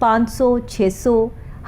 500, 600,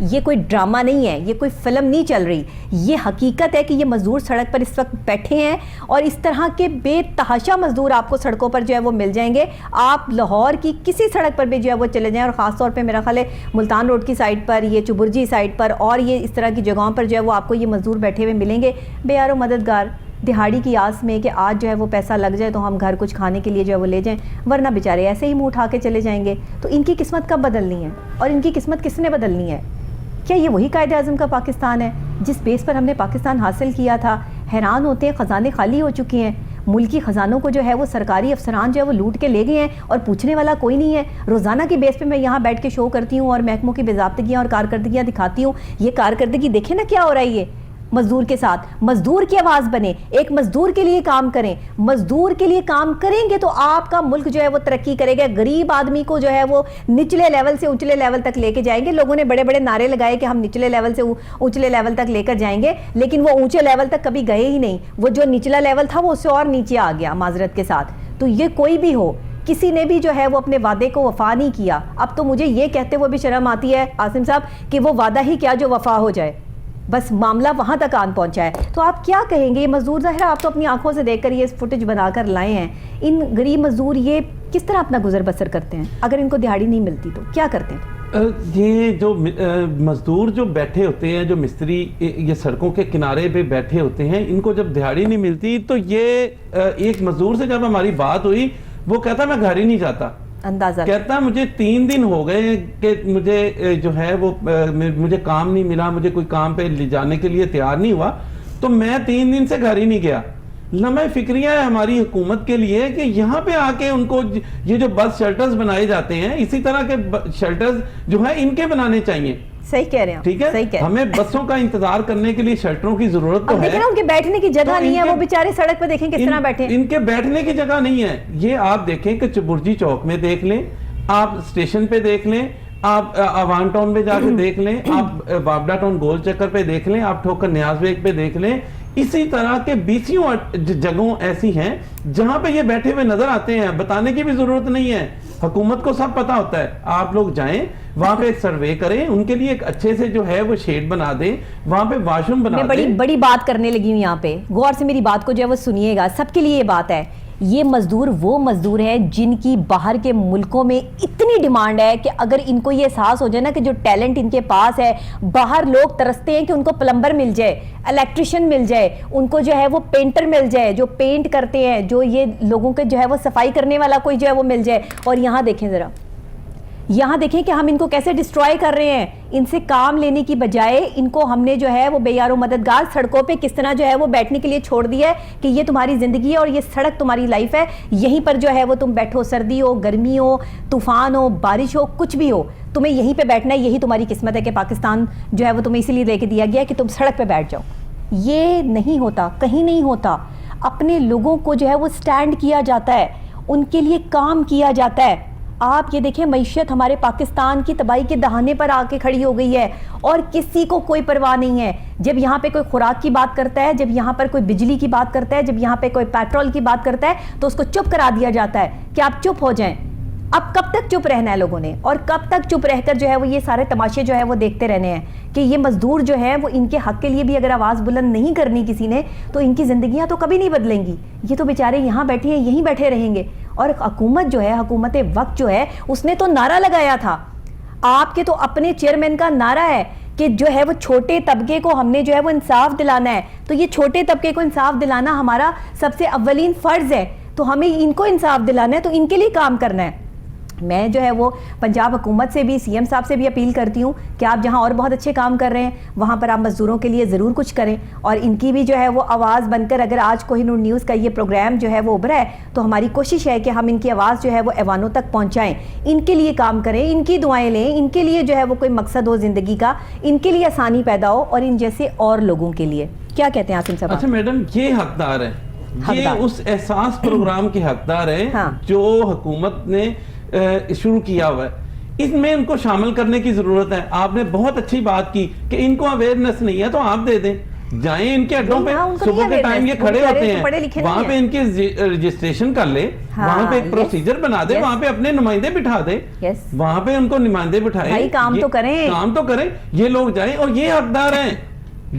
یہ کوئی ڈرامہ نہیں ہے, یہ کوئی فلم نہیں چل رہی, یہ حقیقت ہے کہ یہ مزدور سڑک پر اس وقت بیٹھے ہیں اور اس طرح کے بے تحاشا مزدور آپ کو سڑکوں پر جو ہے وہ مل جائیں گے. آپ لاہور کی کسی سڑک پر بھی جو ہے وہ چلے جائیں, اور خاص طور پہ میرا خیال ہے ملتان روڈ کی سائڈ پر, یہ چبرجی سائڈ پر اور یہ اس طرح کی جگہوں پر جو ہے وہ آپ کو یہ مزدور بیٹھے ہوئے ملیں گے, بے یار و مددگار, دہاڑی کی آس میں کہ آج جو ہے وہ پیسہ لگ جائے تو ہم گھر کچھ کھانے کے لیے جو ہے وہ لے جائیں, ورنہ بیچارے ایسے ہی منہ اٹھا کے چلے جائیں گے. تو ان کی قسمت کب بدلنی ہے, اور ان کی قسمت کس نے بدلنی ہے؟ کیا یہ وہی قائد اعظم کا پاکستان ہے جس بیس پر ہم نے پاکستان حاصل کیا تھا؟ حیران ہوتے ہیں, خزانے خالی ہو چکے ہیں, ملکی خزانوں کو جو ہے وہ سرکاری افسران جو ہے وہ لوٹ کے لے گئے ہیں اور پوچھنے والا کوئی نہیں ہے. روزانہ کی بیس پہ میں یہاں بیٹھ کے شو کرتی ہوں اور محکموں کی باضابطگیاں اور کارکردگیاں دکھاتی ہوں. یہ کارکردگی دیکھیں نا کیا ہو رہا ہے یہ مزدور کے ساتھ. مزدور کی آواز بنے, ایک مزدور کے لیے کام کریں. مزدور کے لیے کام کریں گے تو آپ کا ملک جو ہے وہ ترقی کرے گا. غریب آدمی کو جو ہے وہ نچلے لیول سے اونچلے لیول تک لے کے جائیں گے. لوگوں نے بڑے بڑے نعرے لگائے کہ ہم نچلے لیول سے اونچلے لیول تک لے کر جائیں گے, لیکن وہ اونچے لیول تک کبھی گئے ہی نہیں. وہ جو نچلا لیول تھا وہ اس سے اور نیچے آ گیا معذرت کے ساتھ. تو یہ کوئی بھی ہو, کسی نے بھی جو ہے وہ اپنے وعدے کو وفا نہیں کیا. اب تو مجھے یہ کہتے ہوئے بھی شرم آتی ہے عاصم صاحب کہ وہ وعدہ ہی کیا جو وفا ہو جائے, بس معاملہ وہاں تک آن پہنچا ہے. تو آپ کیا کہیں گے یہ مزدور؟ ظاہر آپ تو اپنی آنکھوں سے دیکھ کر یہ فوٹیج بنا کر لائے ہیں. ان غریب مزدور یہ کس طرح اپنا گزر بسر کرتے ہیں؟ اگر ان کو دہاڑی نہیں ملتی تو کیا کرتے ہیں؟ یہ جو مزدور جو بیٹھے ہوتے ہیں, جو مستری یہ سڑکوں کے کنارے پہ بیٹھے ہوتے ہیں, ان کو جب دہاڑی نہیں ملتی تو یہ ایک مزدور سے جب ہماری بات ہوئی وہ کہتا میں گھر ہی نہیں جاتا. اندازہ کہتا مجھے 3 دن ہو گئے کہ مجھے جو ہے وہ مجھے کام نہیں ملا, مجھے کوئی کام پہ لے جانے کے لیے تیار نہیں ہوا, تو میں 3 دن سے گھر ہی نہیں گیا. لمحہ فکریہ ہے ہماری حکومت کے لیے کہ یہاں پہ آ کے ان کو یہ جو بس شیلٹرز بنائے جاتے ہیں, اسی طرح کے شیلٹرز جو ہیں ان کے بنانے چاہیے. صحیح کہہ رہے ہیں, ٹھیک ہے, ہمیں بسوں کا انتظار کرنے کے لیے شیلٹروں کی ضرورت تو ہے. ان کے بیٹھنے کی جگہ نہیں ہے, وہ بیچارے سڑک پہ دیکھیں کس طرح بیٹھے. ان کے بیٹھنے کی جگہ نہیں ہے. یہ آپ دیکھیں کہ چبرجی چوک میں دیکھ لیں, آپ اسٹیشن پہ دیکھ لیں, آپ آوان ٹاؤن پہ جا کے دیکھ لیں, آپ بابڈا ٹاؤن گول چکر پہ دیکھ لیں, آپ ٹھوکر نیاز بیگ پہ دیکھ لیں. اسی طرح کے بیسیوں جگہوں ایسی ہیں جہاں پہ یہ بیٹھے ہوئے نظر آتے ہیں. بتانے کی بھی ضرورت نہیں ہے, حکومت کو سب پتا ہوتا ہے. آپ لوگ جائیں وہاں پہ ایک سروے کریں, ان کے لیے ایک اچھے سے جو ہے وہ شیڈ بنا دیں, وہاں پہ واش روم بنا دیں. میں بڑی بات کرنے لگی ہوں یہاں پہ, غور سے میری بات کو جو ہے وہ سنیے گا. سب کے لیے یہ بات ہے, یہ مزدور وہ مزدور ہیں جن کی باہر کے ملکوں میں اتنی ڈیمانڈ ہے کہ اگر ان کو یہ احساس ہو جائے نا کہ جو ٹیلنٹ ان کے پاس ہے, باہر لوگ ترستے ہیں کہ ان کو پلمبر مل جائے, الیکٹریشین مل جائے, ان کو جو ہے وہ پینٹر مل جائے, جو پینٹ کرتے ہیں, جو یہ لوگوں کے جو ہے وہ صفائی کرنے والا کوئی جو ہے وہ مل جائے. اور یہاں دیکھیں ذرا, یہاں دیکھیں کہ ہم ان کو کیسے ڈسٹرائے کر رہے ہیں. ان سے کام لینے کی بجائے ان کو ہم نے جو ہے وہ بے یار و مددگار سڑکوں پہ کس طرح جو ہے وہ بیٹھنے کے لیے چھوڑ دیا ہے کہ یہ تمہاری زندگی ہے اور یہ سڑک تمہاری لائف ہے, یہیں پر جو ہے وہ تم بیٹھو, سردی ہو, گرمی ہو, طوفان ہو, بارش ہو, کچھ بھی ہو, تمہیں یہیں پہ بیٹھنا ہے. یہی تمہاری قسمت ہے کہ پاکستان جو ہے وہ تمہیں اسی لیے دے کے دیا گیا ہے کہ تم سڑک پہ بیٹھ جاؤ. یہ نہیں ہوتا, کہیں نہیں ہوتا. اپنے لوگوں کو جو ہے وہ سٹینڈ کیا جاتا ہے, ان کے لیے کام کیا جاتا ہے. آپ یہ دیکھیں معیشت ہمارے پاکستان کی تباہی کے دہانے پر آ کے کھڑی ہو گئی ہے اور کسی کو کوئی پرواہ نہیں ہے. جب یہاں پہ کوئی خوراک کی بات کرتا ہے, جب یہاں پر کوئی بجلی کی بات کرتا ہے, جب یہاں پہ کوئی پیٹرول کی بات کرتا ہے تو اس کو چپ کرا دیا جاتا ہے کہ آپ چپ ہو جائیں. اب کب تک چپ رہنا ہے لوگوں نے, اور کب تک چپ رہ کر جو ہے وہ یہ سارے تماشے جو ہے وہ دیکھتے رہنے ہیں کہ یہ مزدور جو ہے وہ ان کے حق کے لیے بھی اگر آواز بلند نہیں کرنی کسی نے تو ان کی زندگیاں تو کبھی نہیں بدلیں گی. یہ تو بیچارے یہاں بیٹھے ہیں, یہیں بیٹھے رہیں گے. اور حکومت جو ہے, حکومت وقت جو ہے, اس نے تو نعرہ لگایا تھا, آپ کے تو اپنے چیئرمین کا نعرہ ہے کہ جو ہے وہ چھوٹے طبقے کو ہم نے جو ہے وہ انصاف دلانا ہے. تو یہ چھوٹے طبقے کو انصاف دلانا ہمارا سب سے اولین فرض ہے, تو ہمیں ان کو انصاف دلانا ہے, تو ان کے لیے کام کرنا ہے. میں جو ہے وہ پنجاب حکومت سے بھی, سی ایم صاحب سے بھی اپیل کرتی ہوں کہ آپ جہاں اور بہت اچھے کام کر رہے ہیں وہاں پر آپ مزدوروں کے لیے ضرور کچھ کریں, اور ان کی بھی جو ہے وہ آواز بن کر, اگر آج کوہ نور نیوز کا یہ پروگرام جو ہے وہ ابھرا ہے تو ہماری کوشش ہے کہ ہم ان کی آواز جو ہے وہ ایوانوں تک پہنچائیں, ان کے لیے کام کریں, ان کی دعائیں لیں, ان کے لیے جو ہے وہ کوئی مقصد ہو زندگی کا, ان کے لیے آسانی پیدا ہو, اور ان جیسے اور لوگوں کے لیے. کیا کہتے ہیں عاصم صاحب؟ اچھا میڈم, یہ حقدار ہے, یہ اس احساس پروگرام کے حقدار ہیں جو حکومت نے شروع کیا ہوا ہے. اس میں ان کو شامل کرنے کی ضرورت ہے. آپ نے بہت اچھی بات کی کہ ان کو اویئرنس نہیں ہے تو آپ دے دیں. جائیں ان کے اڈوں پہ, صبح کے ٹائم یہ کھڑے ہوتے ہیں, وہاں پہ ان کی رجسٹریشن کر لے, وہاں پہ ایک پروسیجر بنا دے, وہاں پہ اپنے نمائندے بٹھا دے, وہاں پہ ان کو نمائندے بٹھائے, کام تو کریں. یہ لوگ جائیں اور یہ حقدار ہیں.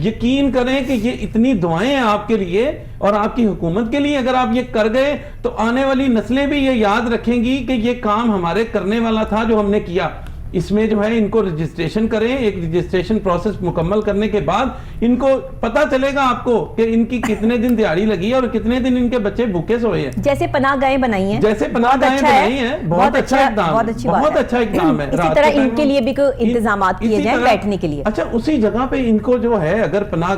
یقین کریں کہ یہ اتنی دعائیں ہیں آپ کے لیے اور آپ کی حکومت کے لیے. اگر آپ یہ کر گئے تو آنے والی نسلیں بھی یہ یاد رکھیں گی کہ یہ کام ہمارے کرنے والا تھا جو ہم نے کیا. اس میں جو ہے ان کو رجسٹریشن کریں, ایک رجسٹریشن پروسیس مکمل کرنے کے بعد ان کو پتا چلے گا آپ کو کہ ان کی کتنے دن دیہڑی لگی ہے اور کتنے دن ان کے بچے بھوکے سوئے ہیں. جیسے پناہ گاہیں بنائی ہیں, جیسے پناہ گاہیں بنائی ہیں, بہت اچھا اقدام, بہت اچھا اقدام ہے. اسی طرح ان کے لیے بھی کوئی انتظامات کیے جائیں بیٹھنے کے لیے. اچھا, اسی جگہ پہ ان کو جو ہے اگر پناہ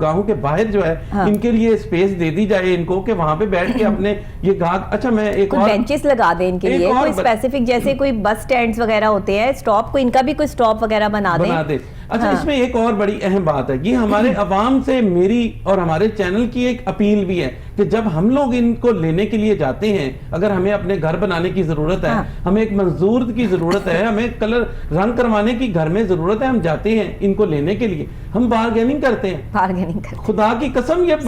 گاہوں کے باہر جو ہے ان کے لیے اسپیس دے دی جائے ان کو کہ وہاں پہ بیٹھ کے اپنے یہ گاہ, اچھا میں ایک اور بینچز لگا دیں ان کے لیے, کوئی اسپیسیفک جیسے کوئی بس سٹینڈز وغیرہ ہوتے ہیں, اسٹاپ کو ان کا بھی کوئی سٹاپ وغیرہ بنا دیں. اچھا, اس میں ایک اور بڑی اہم بات ہے, یہ ہمارے عوام سے میری اور ہمارے چینل کی ایک اپیل بھی ہے کہ جب ہم لوگ ان کو لینے کے لیے جاتے ہیں, اگر ہمیں اپنے گھر بنانے کی ضرورت ہے, ہمیں ایک منظور کی ضرورت ہے, ہمیں کلر رنگ کروانے کی گھر میں ضرورت ہے, ہم جاتے ہیں ان کو لینے کے لیے, ہم بارگیننگ کرتے ہیں. خدا کی قسم یہ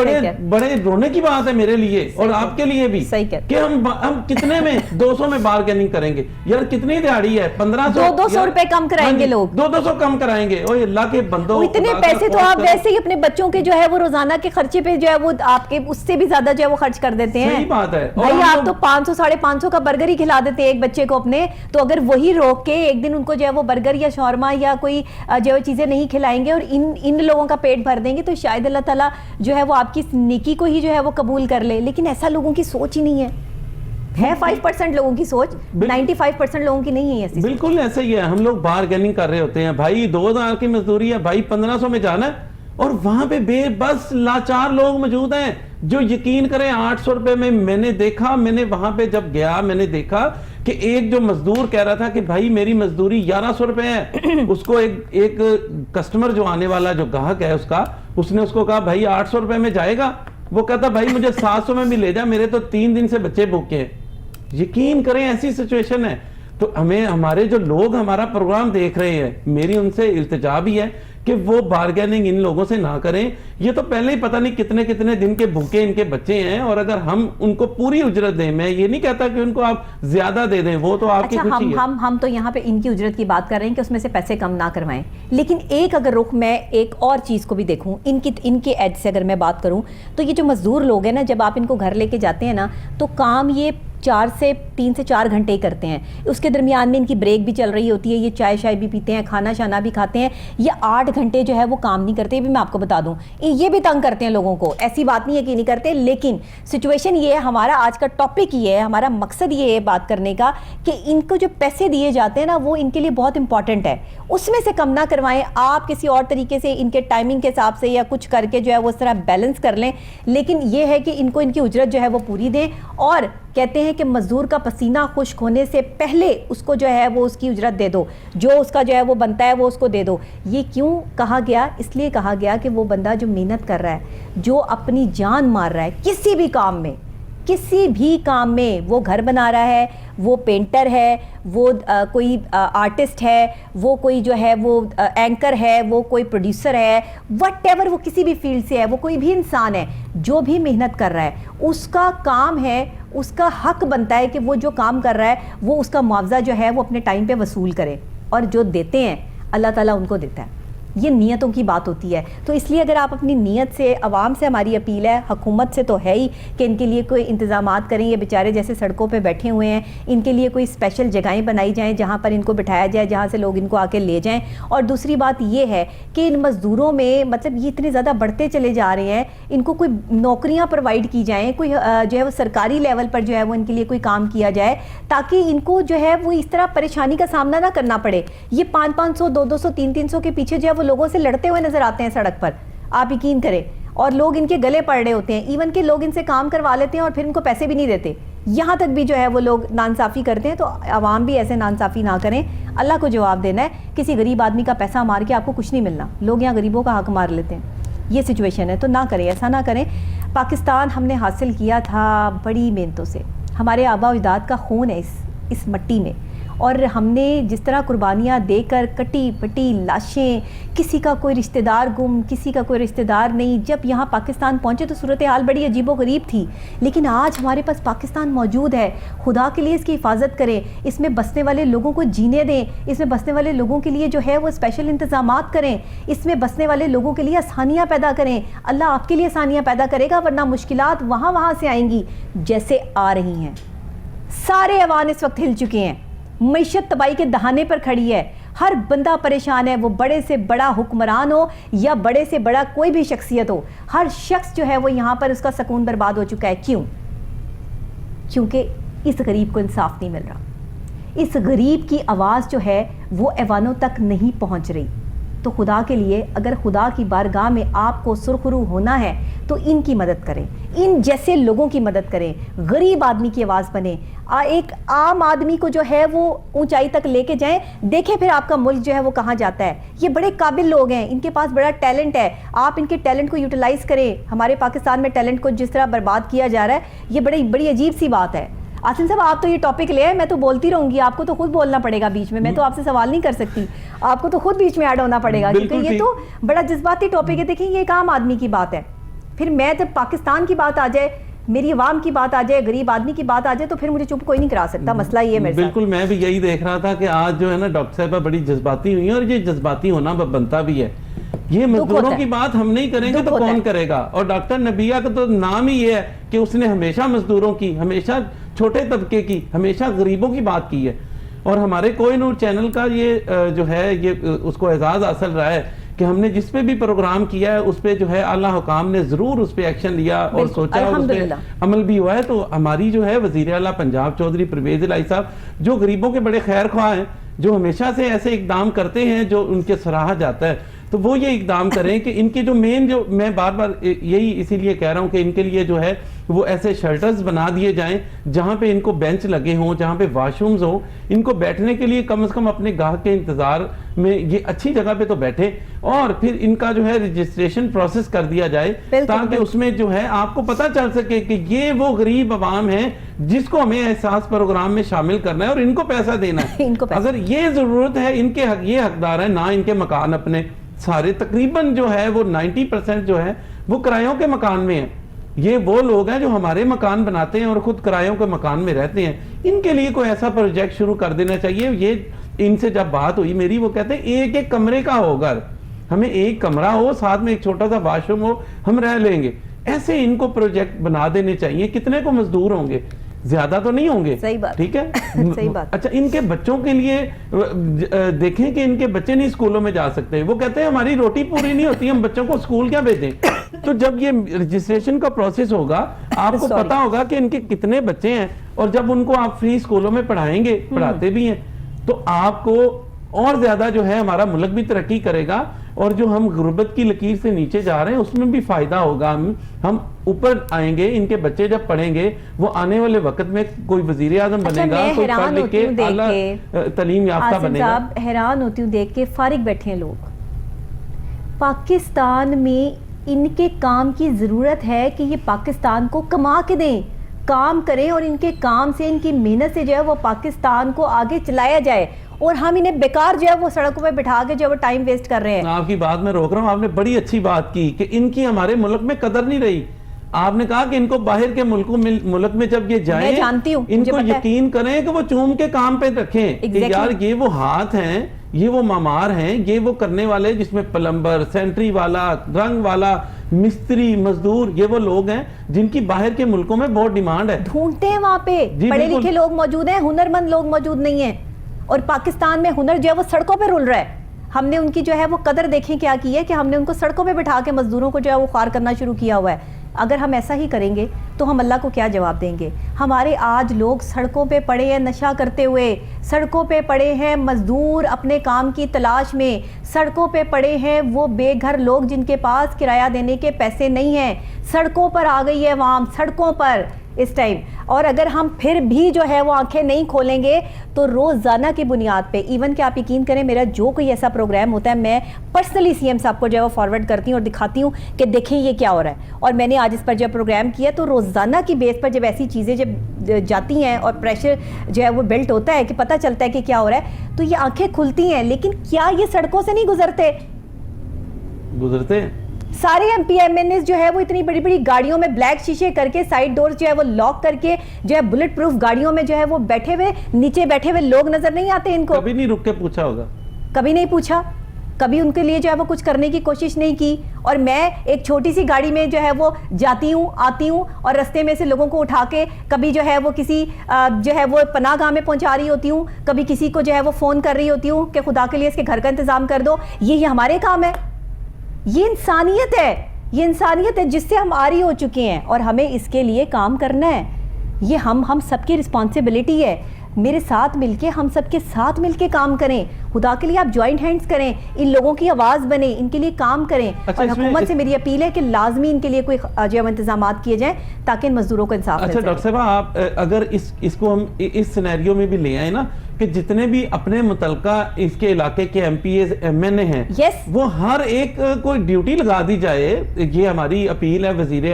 بڑے رونے کی بات ہے میرے لیے اور آپ کے لیے بھی کہ ہم کتنے میں 200 میں بارگیننگ کریں گے. یار کتنی دیہڑی ہے, 1500 روپے کم کرائیں گے لوگ, 200 کم کرائیں گے. اللہ کے بندوں, اتنے پیسے تو آپ ویسے ہی اپنے بچوں کے جو ہے وہ روزانہ کے خرچے پہ جو ہے وہ آپ کے اس سے بھی زیادہ جو ہے وہ خرچ کر دیتے ہیں. صحیح بات ہے بھائی, آپ تو 500 550 کا برگر ہی کھلا دیتے ہیں ایک بچے کو اپنے, تو اگر وہی روک کے ایک دن ان کو جو ہے وہ برگر یا شاورما یا کوئی جو ہے چیزیں نہیں کھلائیں گے اور ان لوگوں کا پیٹ بھر دیں گے تو شاید اللہ تعالیٰ جو ہے وہ آپ کی نیکی کو ہی جو ہے وہ قبول کر لے. لیکن ایسا لوگوں کی سوچ ہی نہیں ہے. 5% لوگوں کی سوچ, 95% لوگوں کی نہیں ہے ایسی. بالکل ایسا ہی ہے. ہم لوگ بارگیننگ کر رہے ہوتے ہیں, بھائی 2000 کی مزدوری ہے, بھائی 1500 میں جانا ہے, اور وہاں پہ بے بس لاچار لوگ موجود ہیں جو یقین کریں 800 روپے میں. میں نے دیکھا, میں نے وہاں پہ جب گیا میں نے دیکھا کہ ایک جو مزدور کہہ رہا تھا کہ بھائی میری مزدوری 1100 روپے ہے. اس کو ایک کسٹمر جو آنے والا جو گاہک ہے اس نے اس کو کہا بھائی 800 روپے میں جائے گا. وہ کہتا بھائی مجھے 700 میں بھی لے جا, میرے تو 3 دن سے بچے بھوکے ہیں. یقین کریں ایسی سچویشن ہے. تو ہمیں ہمارے جو لوگ ہمارا پروگرام دیکھ رہے ہیں, میری ان سے التجا بھی ہے کہ وہ بارگیننگ ان لوگوں سے نہ کریں. یہ تو پہلے ہی پتہ نہیں کتنے کتنے دن کے بھوکے ان کے بچے ہیں, اور اگر ہم ان کو پوری اجرت دیں, میں یہ نہیں کہتا کہ ان کو آپ زیادہ دے دیں, وہ تو آپ کی خوشی ہے. ہم تو یہاں پہ ان کی اجرت کی بات کر رہے ہیں کہ اس میں سے پیسے کم نہ کروائیں. لیکن ایک اگر رخ میں ایک اور چیز کو بھی دیکھوں, ان کے ایڈ سے اگر میں بات کروں تو یہ جو مزدور لوگ ہیں نا, جب آپ ان کو گھر لے کے جاتے ہیں نا تو کام یہ 3 سے 4 گھنٹے ہی کرتے ہیں. اس کے درمیان میں ان کی بریک بھی چل رہی ہوتی ہے, یہ چائے شائے بھی پیتے ہیں, کھانا شانا بھی کھاتے ہیں. یہ 8 گھنٹے جو ہے وہ کام نہیں کرتے. یہ بھی میں آپ کو بتا دوں, یہ بھی تنگ کرتے ہیں لوگوں کو, ایسی بات نہیں ہے کہ نہیں کرتے. لیکن سچویشن یہ ہے, ہمارا آج کا ٹاپک یہ ہے, ہمارا مقصد یہ ہے بات کرنے کا کہ ان کو جو پیسے دیے جاتے ہیں نا وہ ان کے لیے بہت امپورٹنٹ ہے. اس میں سے کم نہ کروائیں. آپ کسی اور طریقے سے ان کے ٹائمنگ کے حساب سے یا کچھ کر کے جو ہے وہ اس طرح بیلنس کر لیں. لیکن یہ ہے کہ ان کو ان کی اجرت جو ہے وہ پوری دیں. اور کہتے ہیں کہ مزدور کا پسینہ خشک ہونے سے پہلے اس کو جو ہے وہ اس کی اجرت دے دو, جو اس کا جو ہے وہ بنتا ہے وہ اس کو دے دو. یہ کیوں کہا گیا؟ اس لیے کہا گیا کہ وہ بندہ جو محنت کر رہا ہے, جو اپنی جان مار رہا ہے کسی بھی کام میں, وہ گھر بنا رہا ہے, وہ پینٹر ہے, وہ کوئی آرٹسٹ ہے, وہ کوئی جو ہے وہ اینکر ہے, وہ کوئی پروڈیوسر ہے, وٹ ایور, وہ کسی بھی فیلڈ سے ہے, وہ کوئی بھی انسان ہے, جو بھی محنت کر رہا ہے اس کا کام ہے, اس کا حق بنتا ہے کہ وہ جو کام کر رہا ہے وہ اس کا معاوضہ جو ہے وہ اپنے ٹائم پہ وصول کرے. اور جو دیتے ہیں اللہ تعالیٰ ان کو دیتا ہے. یہ نیتوں کی بات ہوتی ہے. تو اس لیے اگر آپ اپنی نیت سے, عوام سے ہماری اپیل ہے, حکومت سے تو ہے ہی کہ ان کے لیے کوئی انتظامات کریں. یہ بیچارے جیسے سڑکوں پہ بیٹھے ہوئے ہیں, ان کے لیے کوئی اسپیشل جگہیں بنائی جائیں جہاں پر ان کو بٹھایا جائے, جہاں سے لوگ ان کو آ کے لے جائیں. اور دوسری بات یہ ہے کہ ان مزدوروں میں مطلب یہ اتنے زیادہ بڑھتے چلے جا رہے ہیں, ان کو کوئی نوکریاں پرووائڈ کی جائیں, کوئی جو ہے وہ سرکاری لیول پر جو ہے وہ ان کے لیے کوئی کام کیا جائے تاکہ ان کو جو ہے وہ اس طرح پریشانی کا سامنا نہ کرنا پڑے. یہ 500 200 300 کے پیچھے جو ہے وہ لوگوں سے لڑتے ہوئے نظر آتے ہیں سڑک پر, آپ یقین کریں. اور لوگ ان کے گلے پڑ رہے ہوتے ہیں, ایون کہ لوگ ان سے کام کروا لیتے ہیں اور پھر ان کو پیسے بھی نہیں دیتے. یہاں تک بھی جو ہے وہ لوگ نانصافی کرتے ہیں. تو عوام بھی ایسے نانصافی نہ کریں. اللہ کو جواب دینا ہے. کسی غریب آدمی کا پیسہ مار کے آپ کو کچھ نہیں ملنا. لوگ یہاں غریبوں کا حق مار لیتے ہیں. یہ سچویشن ہے, تو نہ کریں, ایسا نہ کریں. پاکستان ہم نے حاصل کیا تھا بڑی محنتوں سے. ہمارے آبا و اجداد کا خون ہے اس مٹی میں, اور ہم نے جس طرح قربانیاں دے کر کٹی پٹی لاشیں, کسی کا کوئی رشتہ دار گم, کسی کا کوئی رشتہ دار نہیں, جب یہاں پاکستان پہنچے تو صورتحال بڑی عجیب و غریب تھی, لیکن آج ہمارے پاس پاکستان موجود ہے. خدا کے لیے اس کی حفاظت کریں, اس میں بسنے والے لوگوں کو جینے دیں, اس میں بسنے والے لوگوں کے لیے جو ہے وہ اسپیشل انتظامات کریں, اس میں بسنے والے لوگوں کے لیے آسانیاں پیدا کریں. اللہ آپ کے لیے آسانیاں پیدا کرے گا, ورنہ مشکلات وہاں سے آئیں گی جیسے آ رہی ہیں. سارے ایوان اس وقت ہل چکے ہیں, معیشت تباہی کے دہانے پر کھڑی ہے, ہر بندہ پریشان ہے, وہ بڑے سے بڑا حکمران ہو یا بڑے سے بڑا کوئی بھی شخصیت ہو, ہر شخص جو ہے وہ یہاں پر اس کا سکون برباد ہو چکا ہے. کیوں؟ کیونکہ اس غریب کو انصاف نہیں مل رہا, اس غریب کی آواز جو ہے وہ ایوانوں تک نہیں پہنچ رہی. تو خدا کے لیے اگر خدا کی بارگاہ میں آپ کو سرخرو ہونا ہے تو ان کی مدد کریں, ان جیسے لوگوں کی مدد کریں, غریب آدمی کی آواز بنیں, ایک عام آدمی کو جو ہے وہ اونچائی تک لے کے جائیں. دیکھیں پھر آپ کا ملک جو ہے وہ کہاں جاتا ہے. یہ بڑے قابل لوگ ہیں, ان کے پاس بڑا ٹیلنٹ ہے, آپ ان کے ٹیلنٹ کو یوٹیلائز کریں. ہمارے پاکستان میں ٹیلنٹ کو جس طرح برباد کیا جا رہا ہے یہ بڑی عجیب سی بات ہے. عاصم صاحب آپ تو یہ ٹاپک لے, میں تو بولتی رہوں گی, آپ کو تو خود بولنا پڑے گا بیچ میں تو آپ سے سوال نہیں کر سکتی, آپ کو تو خود بیچ میں ایڈ ہونا پڑے گا, کیونکہ یہ تو بڑا جذباتی ٹاپک ہے. دیکھیں یہ ایک عام آدمی کی بات ہے, پھر میں جب پاکستان کی بات آ جائے, میری عوام کی بات آ جائے, غریب آدمی کی بات آ جائے, تو پھر مجھے چپ کوئی نہیں کرا سکتا. مسئلہ یہ ہے میرے ساتھ. بالکل, میں بھی یہی دیکھ رہا تھا کہ آج جو ہے نا ڈاکٹر صاحبہ بڑی جذباتی ہوئی ہیں, اور یہ جذباتی ہونا بنتا بھی ہے. یہ مزدوروں کی بات ہم نہیں کریں گے تو کون کرے گا؟ اور ڈاکٹر نبیہ کا تو نام ہی یہ ہے کہ اس نے ہمیشہ مزدوروں کی, ہمیشہ چھوٹے طبقے کی, ہمیشہ غریبوں کی بات کی ہے. اور ہمارے کوہ نور چینل کا یہ جو ہے یہ اس کو اعزاز حاصل رہا ہے کہ ہم نے جس پہ بھی پروگرام کیا ہے اس پہ جو ہے اعلیٰ حکام نے ضرور اس پہ ایکشن لیا اور سوچا, اور اس پہ عمل بھی ہوا ہے. تو ہماری جو ہے وزیر اعلیٰ پنجاب چودھری پرویز الہی صاحب, جو غریبوں کے بڑے خیر خواہ ہیں, جو ہمیشہ سے ایسے اقدام کرتے ہیں جو ان کے سراہا جاتا ہے, تو وہ یہ اقدام کریں کہ ان کی جو مین, جو میں بار بار یہی اسی لیے کہہ رہا ہوں کہ ان کے لیے جو ہے وہ ایسے شیلٹرز بنا دیے جائیں جہاں پہ ان کو بینچ لگے ہوں, جہاں پہ واش رومز ہوں, ان کو بیٹھنے کے لیے کم از کم اپنے گاہک کے انتظار میں یہ اچھی جگہ پہ تو بیٹھے, اور پھر ان کا جو ہے رجسٹریشن پروسیس کر دیا جائے تاکہ اس میں جو ہے آپ کو پتہ چل سکے کہ یہ وہ غریب عوام ہیں جس کو ہمیں احساس پروگرام میں شامل کرنا ہے اور ان کو پیسہ دینا ہے. اگر یہ ضرورت ہے, ان کے یہ حقدار ہیں, نہ ان کے مکان اپنے سارے تقریباً جو ہے وہ 90% جو ہے وہ کرایوں کے مکان میں ہیں. یہ وہ لوگ ہیں جو ہمارے مکان بناتے ہیں اور خود کرایوں کے مکان میں رہتے ہیں. ان کے لیے کوئی ایسا پروجیکٹ شروع کر دینا چاہیے. یہ ان سے جب بات ہوئی میری, وہ کہتے ہیں ایک ایک کمرے کا ہو گھر, ہمیں ایک کمرہ ہو, ساتھ میں ایک چھوٹا سا واش روم ہو, ہم رہ لیں گے. ایسے ان کو پروجیکٹ بنا دینے چاہیے. کتنے کو مزدور ہوں گے؟ زیادہ تو نہیں ہوں گے. صحیح بات, ٹھیک ہے. صحیح بات. اچھا, ان کے بچوں کے لیے دیکھیں کہ ان کے بچے نہیں اسکولوں میں جا سکتے. وہ کہتے ہیں ہماری روٹی پوری نہیں ہوتی, ہم بچوں کو اسکول کیا بھیجیں. تو جب یہ رجسٹریشن کا پروسیس ہوگا آپ کو پتا ہوگا کہ ان کے کتنے بچے ہیں, اور جب ان کو آپ فری اسکولوں میں پڑھائیں گے, پڑھاتے بھی ہیں, تو آپ کو اور زیادہ جو ہے ہمارا ملک بھی ترقی کرے گا, اور جو ہم غربت کی لکیر سے نیچے جا رہے ہیں اس میں بھی فائدہ ہوگا. ہم اوپر آئیں گے, ان کے بچے جب پڑھیں گے وہ آنے والے وقت میں کوئی وزیر اعظم بنے گا, کوئی پڑھ لکھ کے اعلیٰ تعلیم یافتہ بنے گا. حیران ہوتی ہوں دیکھ کے, فارغ بیٹھے ہیں لوگ. پاکستان میں ان کے کام کی ضرورت ہے کہ یہ پاکستان کو کما کے دیں, کام کریں, اور ان کے کام سے, ان کی محنت سے جو ہے وہ پاکستان کو آگے چلایا جائے, اور ہم انہیں بیکار جو ہے وہ سڑکوں پہ بٹھا کے جو ہے وہ ٹائم ویسٹ کر رہے ہیں. آپ کی بات میں روک رہا ہوں, آپ نے بڑی اچھی بات کی کہ ان کی ہمارے ملک میں قدر نہیں رہی. آپ نے کہا کہ ان کو باہر کے ملک میں جب یہ جائیں, ان کو یقین کریں کہ وہ چوم کے کام پہ رکھیں کہ یار یہ وہ ہاتھ ہیں, یہ وہ معمار ہیں, یہ وہ کرنے والے جس میں پلمبر, سینٹری والا, رنگ والا, مستری, مزدور, یہ وہ لوگ ہیں جن کی باہر کے ملکوں میں بہت ڈیمانڈ ہے. ڈھونڈتے ہیں وہاں پہ, پڑھے لکھے لوگ موجود ہیں, ہنرمند لوگ موجود نہیں ہیں, اور پاکستان میں ہنر جو ہے وہ سڑکوں پہ رول رہا ہے. ہم نے ان کی جو ہے وہ قدر دیکھیں کیا کی ہے کہ ہم نے ان کو سڑکوں پہ بٹھا کے مزدوروں کو جو ہے وہ خوار کرنا شروع کیا ہوا ہے. اگر ہم ایسا ہی کریں گے تو ہم اللہ کو کیا جواب دیں گے؟ ہمارے آج لوگ سڑکوں پہ پڑے ہیں نشہ کرتے ہوئے, سڑکوں پہ پڑے ہیں مزدور اپنے کام کی تلاش میں, سڑکوں پہ پڑے ہیں وہ بے گھر لوگ جن کے پاس کرایہ دینے کے پیسے نہیں ہیں. سڑکوں پر آ گئی ہے عوام, سڑکوں پر. اس ٹائم. اور اگر ہم پھر بھی جو ہے وہ آنکھیں نہیں کھولیں گے تو روزانہ کی بنیاد پہ ایون کہ آپ یقین کریں میرا جو کوئی ایسا پروگرام ہوتا ہے میں پرسنلی سی ایم صاحب کو جو ہے وہ فارورڈ کرتی ہوں اور دکھاتی ہوں کہ دیکھیں یہ کیا ہو رہا ہے. اور میں نے آج اس پر جب پروگرام کیا تو روزانہ کی بیس پر جب ایسی چیزیں جب جاتی ہیں اور پریشر جو ہے وہ بلٹ ہوتا ہے کہ پتہ چلتا ہے کہ کیا ہو رہا ہے تو یہ آنکھیں کھلتی ہیں. لیکن کیا یہ سڑکوں سے نہیں گزرتے؟ سارے M P M N S جو ہے وہ اتنی بڑی بڑی گاڑیوں میں بلیک شیشے کر کے سائڈ ڈورز جو ہے وہ لاک کر کے جو ہے بلٹ پروف گاڑیوں میں جو ہے وہ بیٹھے ہوئے نیچے بیٹھے ہوئے لوگ نظر نہیں آتے ان کو؟ کبھی نہیں رک کے پوچھا ہوگا؟ کبھی نہیں پوچھا, کبھی ان کے لیے جو ہے وہ کچھ کرنے کی کوشش نہیں کی. اور میں ایک چھوٹی سی گاڑی میں جو ہے وہ جاتی ہوں آتی ہوں اور رستے میں سے لوگوں کو اٹھا کے کبھی جو ہے وہ کسی جو ہے وہ پناہ گاہ میں پہنچا رہی ہوتی ہوں, کبھی کسی کو جو ہے وہ فون کر رہی ہوتی ہوں کہ خدا کے لیے اس کے گھر کا انتظام کر دو. یہ ہمارے کام ہے, یہ انسانیت ہے, یہ انسانیت ہے جس سے ہم عاری ہو چکے ہیں اور ہمیں اس کے لیے کام کرنا ہے. یہ ہم سب کی رسپانسبلٹی ہے. میرے ساتھ مل کے ہم سب کے ساتھ مل کے کام کریں. خدا کے لیے آپ جوائنٹ ہینڈز کریں, ان لوگوں کی آواز بنیں, ان کے لیے کام کریں. اور حکومت سے میری اپیل ہے کہ لازمی ان کے لیے کوئی جو انتظامات کیے جائیں تاکہ ان مزدوروں کو انصاف مل سکے. اچھا ڈاکٹر صاحب, آپ اگر اس کو ہم اس سینیریو میں بھی لے آئیں نا کہ جتنے بھی اپنے متعلقہ اس کے علاقے کے MPs M N A ہیں وہ ہر ایک کوئی ڈیوٹی لگا دی جائے. یہ ہماری اپیل ہے وزیر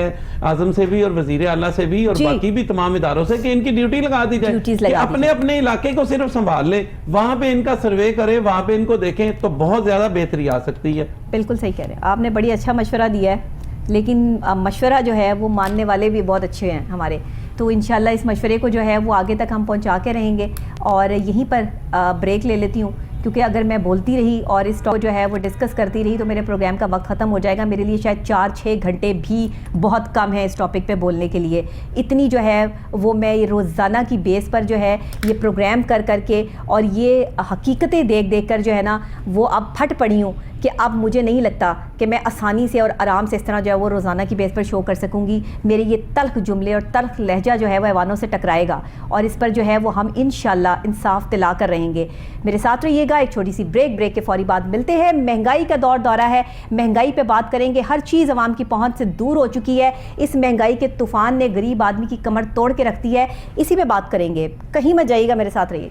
اعظم سے بھی اور وزیر اعلیٰ سے بھی اور باقی بھی تمام اداروں سے کہ ان کی ڈیوٹی لگا دی جائے کہ اپنے اپنے علاقے کو صرف سنبھال لے, وہاں پہ ان کا سروے کرے, وہاں پہ ان کو دیکھیں تو بہت زیادہ بہتری آ سکتی ہے. بالکل صحیح کہہ رہے ہیں آپ نے, بڑی اچھا مشورہ دیا ہے. لیکن مشورہ جو ہے وہ ماننے والے بھی بہت اچھے ہیں ہمارے, تو انشاءاللہ اس مشورے کو جو ہے وہ آگے تک ہم پہنچا کے رہیں گے. اور یہیں پر بریک لے لیتی ہوں کیونکہ اگر میں بولتی رہی اور اس ٹاپک جو ہے وہ ڈسکس کرتی رہی تو میرے پروگرام کا وقت ختم ہو جائے گا. میرے لیے شاید 4-6 گھنٹے بھی بہت کم ہے اس ٹاپک پہ بولنے کے لیے. اتنی جو ہے وہ میں روزانہ کی بیس پر جو ہے یہ پروگرام کر کے اور یہ حقیقتیں دیکھ کر جو ہے نا وہ اب پھٹ پڑی ہوں کہ اب مجھے نہیں لگتا کہ میں آسانی سے اور آرام سے اس طرح جو ہے وہ روزانہ کی بیس پر شو کر سکوں گی. میرے یہ تلخ جملے اور تلخ لہجہ جو ہے وہ ایوانوں سے ٹکرائے گا اور اس پر جو ہے وہ ہم انشاءاللہ انصاف دلا کر رہیں گے. میرے ساتھ رہیے گا. ایک چھوٹی سی بریک کے فوری بعد ملتے ہیں. مہنگائی کا دورہ ہے, مہنگائی پہ بات کریں گے. ہر چیز عوام کی پہنچ سے دور ہو چکی ہے. اس مہنگائی کے طوفان نے غریب آدمی کی کمر توڑ کے رکھ دی ہے. اسی پہ بات کریں گے, کہیں مت جائیے گا, میرے ساتھ رہیے.